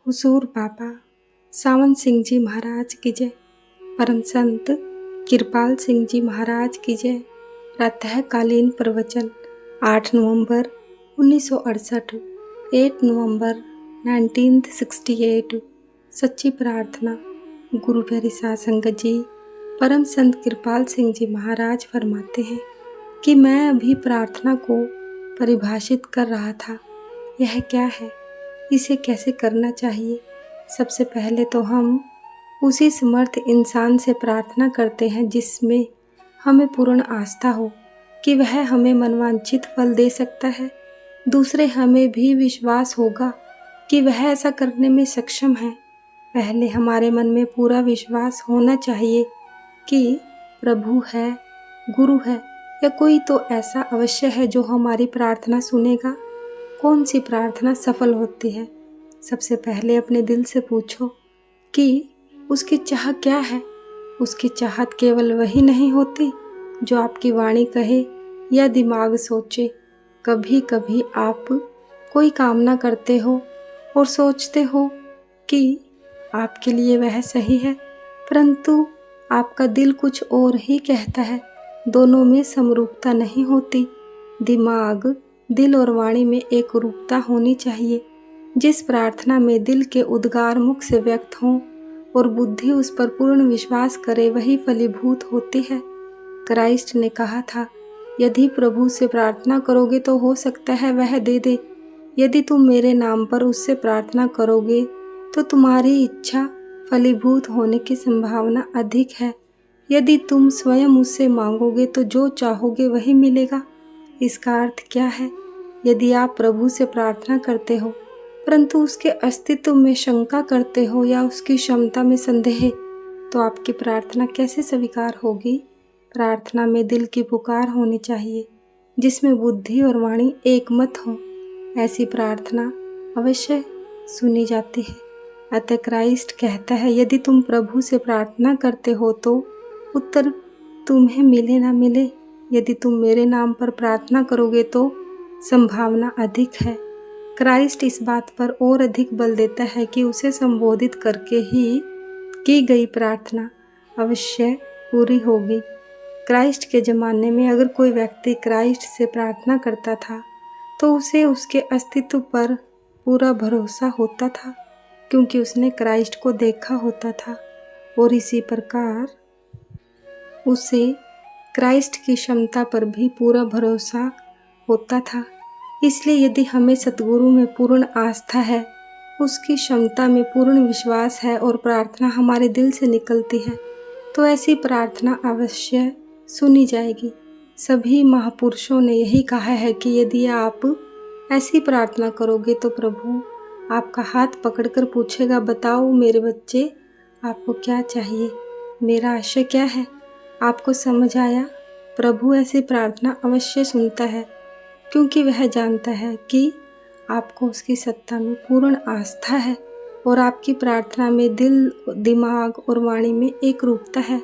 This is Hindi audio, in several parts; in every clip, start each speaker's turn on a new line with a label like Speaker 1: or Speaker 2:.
Speaker 1: हुजूर बाबा सावन सिंह जी महाराज की जय। परम संत कृपाल सिंह जी महाराज की जय। प्रातःकालीन प्रवचन 8 नवंबर 1968, 8 नवंबर 1968। सच्ची प्रार्थना। गुरु प्यारी साध संगत जी, परम संत कृपाल सिंह जी महाराज फरमाते हैं कि मैं अभी प्रार्थना को परिभाषित कर रहा था। यह क्या है, इसे कैसे करना चाहिए। सबसे पहले तो हम उसी समर्थ इंसान से प्रार्थना करते हैं जिसमें हमें पूर्ण आस्था हो कि वह हमें मनवांछित फल दे सकता है। दूसरे हमें भी विश्वास होगा कि वह ऐसा करने में सक्षम है। पहले हमारे मन में पूरा विश्वास होना चाहिए कि प्रभु है, गुरु है या कोई तो ऐसा अवश्य है जो हमारी प्रार्थना सुनेगा। कौन सी प्रार्थना सफल होती है? सबसे पहले अपने दिल से पूछो कि उसकी चाह क्या है। उसकी चाहत केवल वही नहीं होती जो आपकी वाणी कहे या दिमाग सोचे। कभी कभी आप कोई कामना करते हो और सोचते हो कि आपके लिए वह सही है, परंतु आपका दिल कुछ और ही कहता है। दोनों में समरूपता नहीं होती। दिमाग, दिल और वाणी में एक रूपता होनी चाहिए। जिस प्रार्थना में दिल के उद्गार मुख से व्यक्त हों और बुद्धि उस पर पूर्ण विश्वास करे, वही फलीभूत होती है। क्राइस्ट ने कहा था, यदि प्रभु से प्रार्थना करोगे तो हो सकता है वह दे दे। यदि तुम मेरे नाम पर उससे प्रार्थना करोगे तो तुम्हारी इच्छा फलीभूत होने की संभावना अधिक है। यदि तुम स्वयं उससे मांगोगे तो जो चाहोगे वही मिलेगा। इसका अर्थ क्या है? यदि आप प्रभु से प्रार्थना करते हो परंतु उसके अस्तित्व में शंका करते हो या उसकी क्षमता में संदेह, तो आपकी प्रार्थना कैसे स्वीकार होगी? प्रार्थना में दिल की पुकार होनी चाहिए जिसमें बुद्धि और वाणी एक मत हो। ऐसी प्रार्थना अवश्य सुनी जाती है। अतः क्राइस्ट कहता है, यदि तुम प्रभु से प्रार्थना करते हो तो उत्तर तुम्हें मिले ना मिले। यदि तुम मेरे नाम पर प्रार्थना करोगे तो संभावना अधिक है। क्राइस्ट इस बात पर और अधिक बल देता है कि उसे संबोधित करके ही की गई प्रार्थना अवश्य पूरी होगी। क्राइस्ट के ज़माने में अगर कोई व्यक्ति क्राइस्ट से प्रार्थना करता था तो उसे उसके अस्तित्व पर पूरा भरोसा होता था, क्योंकि उसने क्राइस्ट को देखा होता था और इसी प्रकार उसे क्राइस्ट की क्षमता पर भी पूरा भरोसा होता था। इसलिए यदि हमें सतगुरु में पूर्ण आस्था है, उसकी क्षमता में पूर्ण विश्वास है और प्रार्थना हमारे दिल से निकलती है, तो ऐसी प्रार्थना अवश्य सुनी जाएगी। सभी महापुरुषों ने यही कहा है कि यदि आप ऐसी प्रार्थना करोगे तो प्रभु आपका हाथ पकड़कर पूछेगा, बताओ मेरे बच्चे, आपको क्या चाहिए, मेरा आशय क्या है। आपको समझ आया? प्रभु ऐसी प्रार्थना अवश्य सुनता है, क्योंकि वह जानता है कि आपको उसकी सत्ता में पूर्ण आस्था है और आपकी प्रार्थना में दिल, दिमाग और वाणी में एक रूपता है।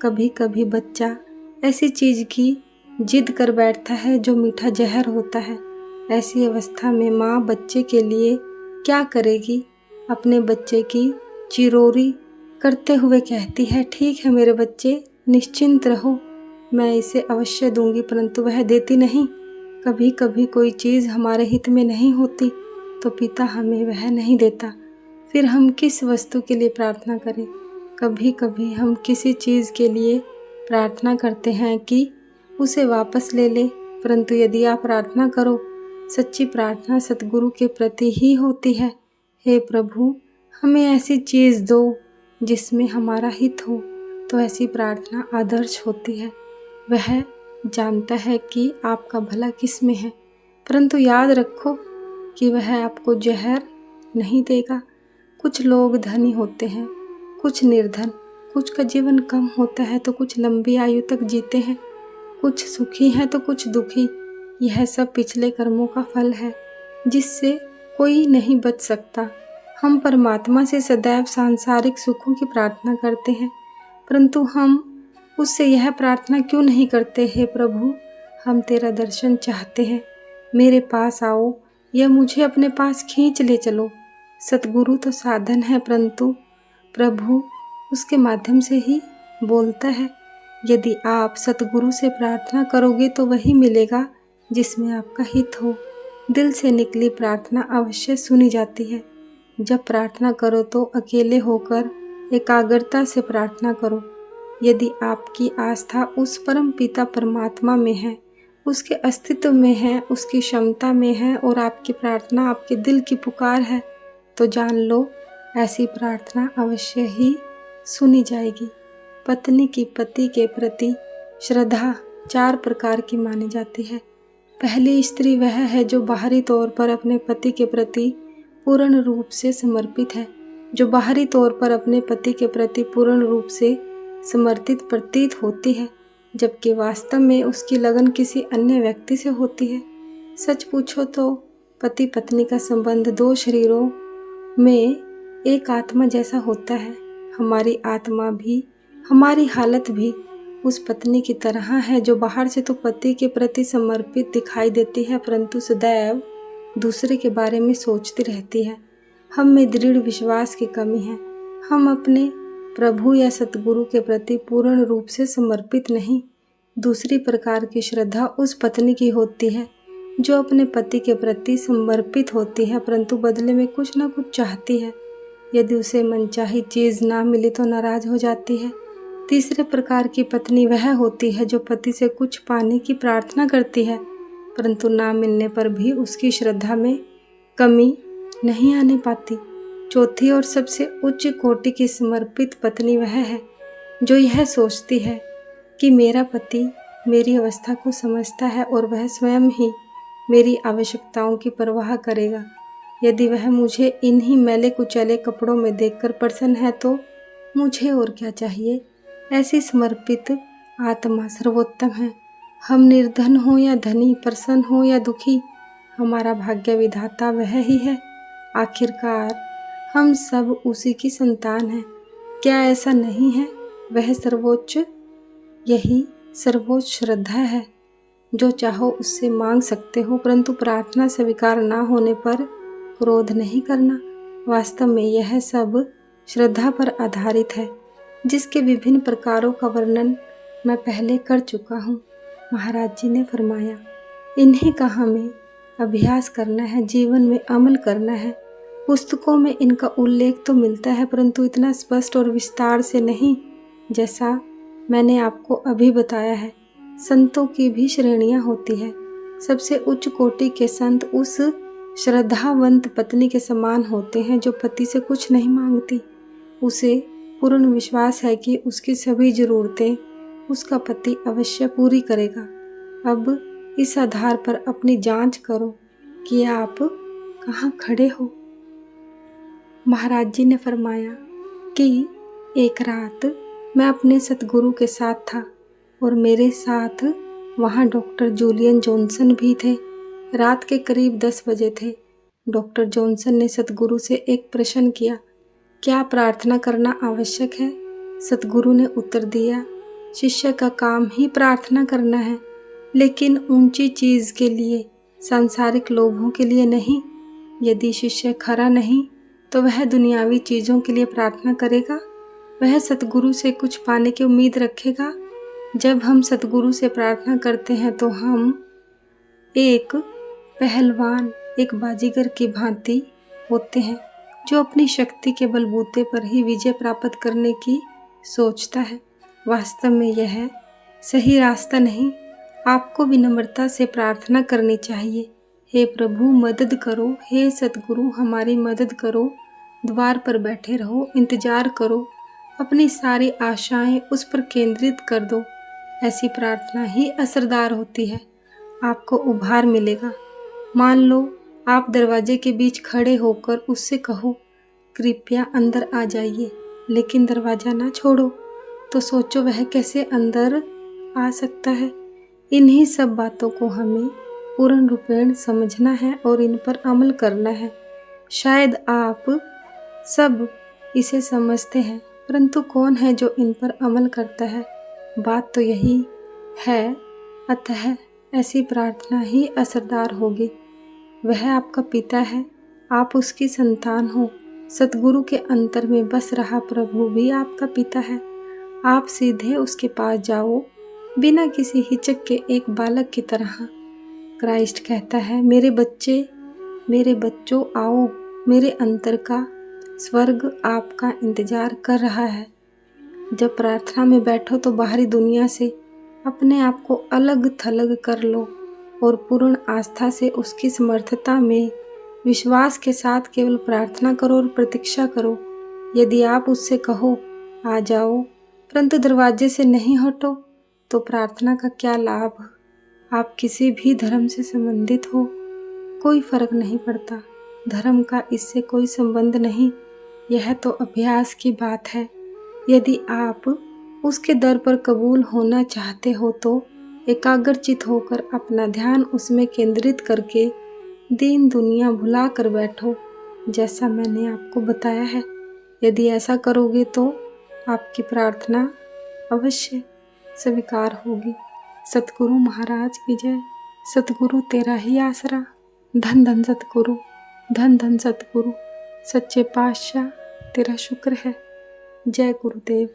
Speaker 1: कभी कभी बच्चा ऐसी चीज़ की जिद कर बैठता है जो मीठा जहर होता है। ऐसी अवस्था में माँ बच्चे के लिए क्या करेगी? अपने बच्चे की चिरोरी करते हुए कहती है, ठीक है मेरे बच्चे, निश्चिंत रहो, मैं इसे अवश्य दूंगी, परंतु वह देती नहीं। कभी कभी कोई चीज़ हमारे हित में नहीं होती तो पिता हमें वह नहीं देता। फिर हम किस वस्तु के लिए प्रार्थना करें? कभी कभी हम किसी चीज़ के लिए प्रार्थना करते हैं कि उसे वापस ले ले, परंतु यदि आप प्रार्थना करो, सच्ची प्रार्थना सतगुरु के प्रति ही होती है। हे प्रभु, हमें ऐसी चीज़ दो जिसमें हमारा हित हो, तो ऐसी प्रार्थना आदर्श होती है। वह जानता है कि आपका भला किस में है, परंतु याद रखो कि वह आपको जहर नहीं देगा। कुछ लोग धनी होते हैं, कुछ निर्धन, कुछ का जीवन कम होता है तो कुछ लंबी आयु तक जीते हैं, कुछ सुखी हैं तो कुछ दुखी। यह सब पिछले कर्मों का फल है जिससे कोई नहीं बच सकता। हम परमात्मा से सदैव सांसारिक सुखों की प्रार्थना करते हैं, परंतु हम उससे यह प्रार्थना क्यों नहीं करते? हे प्रभु, हम तेरा दर्शन चाहते हैं, मेरे पास आओ या मुझे अपने पास खींच ले चलो। सतगुरु तो साधन है, परंतु प्रभु उसके माध्यम से ही बोलता है। यदि आप सतगुरु से प्रार्थना करोगे तो वही मिलेगा जिसमें आपका हित हो। दिल से निकली प्रार्थना अवश्य सुनी जाती है। जब प्रार्थना करो तो अकेले होकर एकाग्रता से प्रार्थना करो। यदि आपकी आस्था उस परम पिता परमात्मा में है, उसके अस्तित्व में है, उसकी क्षमता में है और आपकी प्रार्थना आपके दिल की पुकार है, तो जान लो ऐसी प्रार्थना अवश्य ही सुनी जाएगी। पत्नी की पति के प्रति श्रद्धा 4 प्रकार की मानी जाती है। पहली स्त्री वह है जो बाहरी तौर पर अपने पति के प्रति पूर्ण रूप से समर्पित है, जो बाहरी तौर पर अपने पति के प्रति पूर्ण रूप से समर्पित प्रतीत होती है, जबकि वास्तव में उसकी लगन किसी अन्य व्यक्ति से होती है। सच पूछो तो पति पत्नी का संबंध 2 शरीरों में एक आत्मा जैसा होता है। हमारी आत्मा भी, हमारी हालत भी उस पत्नी की तरह है जो बाहर से तो पति के प्रति समर्पित दिखाई देती है, परंतु सदैव दूसरे के बारे में सोचती रहती है। हम में दृढ़ विश्वास की कमी है। हम अपने प्रभु या सतगुरु के प्रति पूर्ण रूप से समर्पित नहीं। दूसरी प्रकार की श्रद्धा उस पत्नी की होती है जो अपने पति के प्रति समर्पित होती है, परंतु बदले में कुछ न कुछ चाहती है। यदि उसे मनचाही चीज़ ना मिले तो नाराज हो जाती है। तीसरे प्रकार की पत्नी वह होती है जो पति से कुछ पाने की प्रार्थना करती है, परंतु ना मिलने पर भी उसकी श्रद्धा में कमी नहीं आने पाती। चौथी और सबसे उच्च कोटि की समर्पित पत्नी वह है जो यह सोचती है कि मेरा पति मेरी अवस्था को समझता है और वह स्वयं ही मेरी आवश्यकताओं की परवाह करेगा। यदि वह मुझे इन्हीं मैले कुचले कपड़ों में देखकर प्रसन्न है तो मुझे और क्या चाहिए। ऐसी समर्पित आत्मा सर्वोत्तम है। हम निर्धन हो या धनी, प्रसन्न हो या दुखी, हमारा भाग्य विधाता वह ही है। आखिरकार हम सब उसी की संतान हैं। क्या ऐसा नहीं है? वह सर्वोच्च, यही सर्वोच्च श्रद्धा है। जो चाहो उससे मांग सकते हो, परंतु प्रार्थना स्वीकार ना होने पर क्रोध नहीं करना। वास्तव में यह सब श्रद्धा पर आधारित है, जिसके विभिन्न प्रकारों का वर्णन मैं पहले कर चुका हूँ। महाराज जी ने फरमाया, इन्हीं का हमें अभ्यास करना है, जीवन में अमल करना है। पुस्तकों में इनका उल्लेख तो मिलता है, परंतु इतना स्पष्ट और विस्तार से नहीं जैसा मैंने आपको अभी बताया है। संतों की भी श्रेणियां होती है। सबसे उच्च कोटि के संत उस श्रद्धावंत पत्नी के समान होते हैं जो पति से कुछ नहीं मांगती। उसे पूर्ण विश्वास है कि उसकी सभी ज़रूरतें उसका पति अवश्य पूरी करेगा। अब इस आधार पर अपनी जांच करो कि आप कहाँ खड़े हो। महाराज जी ने फरमाया कि एक रात मैं अपने सतगुरु के साथ था और मेरे साथ वहाँ डॉक्टर जूलियन जॉनसन भी थे। रात के करीब 10 बजे थे। डॉक्टर जॉनसन ने सतगुरु से एक प्रश्न किया, क्या प्रार्थना करना आवश्यक है? सतगुरु ने उत्तर दिया, शिष्य का काम ही प्रार्थना करना है, लेकिन ऊंची चीज़ के लिए, सांसारिक लोभों के लिए नहीं। यदि शिष्य खरा नहीं तो वह दुनियावी चीज़ों के लिए प्रार्थना करेगा। वह सतगुरु से कुछ पाने की उम्मीद रखेगा। जब हम सतगुरु से प्रार्थना करते हैं तो हम एक पहलवान, एक बाजीगर की भांति होते हैं जो अपनी शक्ति के बलबूते पर ही विजय प्राप्त करने की सोचता है। वास्तव में यह सही रास्ता नहीं। आपको विनम्रता से प्रार्थना करनी चाहिए, हे प्रभु मदद करो, हे सतगुरु हमारी मदद करो। द्वार पर बैठे रहो, इंतजार करो, अपनी सारी आशाएं उस पर केंद्रित कर दो। ऐसी प्रार्थना ही असरदार होती है। आपको उभार मिलेगा। मान लो आप दरवाजे के बीच खड़े होकर उससे कहो, कृपया अंदर आ जाइए, लेकिन दरवाज़ा ना छोड़ो, तो सोचो वह कैसे अंदर आ सकता है। इन्हीं सब बातों को हमें पूर्ण रूपेण समझना है और इन पर अमल करना है। शायद आप सब इसे समझते हैं, परंतु कौन है जो इन पर अमल करता है? बात तो यही है। अतः ऐसी प्रार्थना ही असरदार होगी। वह आपका पिता है, आप उसकी संतान हो। सतगुरु के अंतर में बस रहा प्रभु भी आपका पिता है। आप सीधे उसके पास जाओ बिना किसी हिचक के, एक बालक की तरह। क्राइस्ट कहता है, मेरे बच्चों आओ, मेरे अंतर का स्वर्ग आपका इंतजार कर रहा है। जब प्रार्थना में बैठो तो बाहरी दुनिया से अपने आप को अलग थलग कर लो और पूर्ण आस्था से उसकी समर्थता में विश्वास के साथ केवल प्रार्थना करो और प्रतीक्षा करो। यदि आप उससे कहो आ जाओ, परंतु दरवाजे से नहीं हटो, तो प्रार्थना का क्या लाभ। आप किसी भी धर्म से संबंधित हो, कोई फर्क नहीं पड़ता। धर्म का इससे कोई संबंध नहीं, यह तो अभ्यास की बात है। यदि आप उसके दर पर कबूल होना चाहते हो तो एकाग्रचित होकर अपना ध्यान उसमें केंद्रित करके दीन दुनिया भुला कर बैठो, जैसा मैंने आपको बताया है। यदि ऐसा करोगे तो आपकी प्रार्थना अवश्य स्वीकार होगी। सतगुरु महाराज की जय। सतगुरु तेरा ही आसरा। धन धन सतगुरु, धन धन सतगुरु। सच्चे पातशाह तेरा शुक्र है। जय गुरुदेव।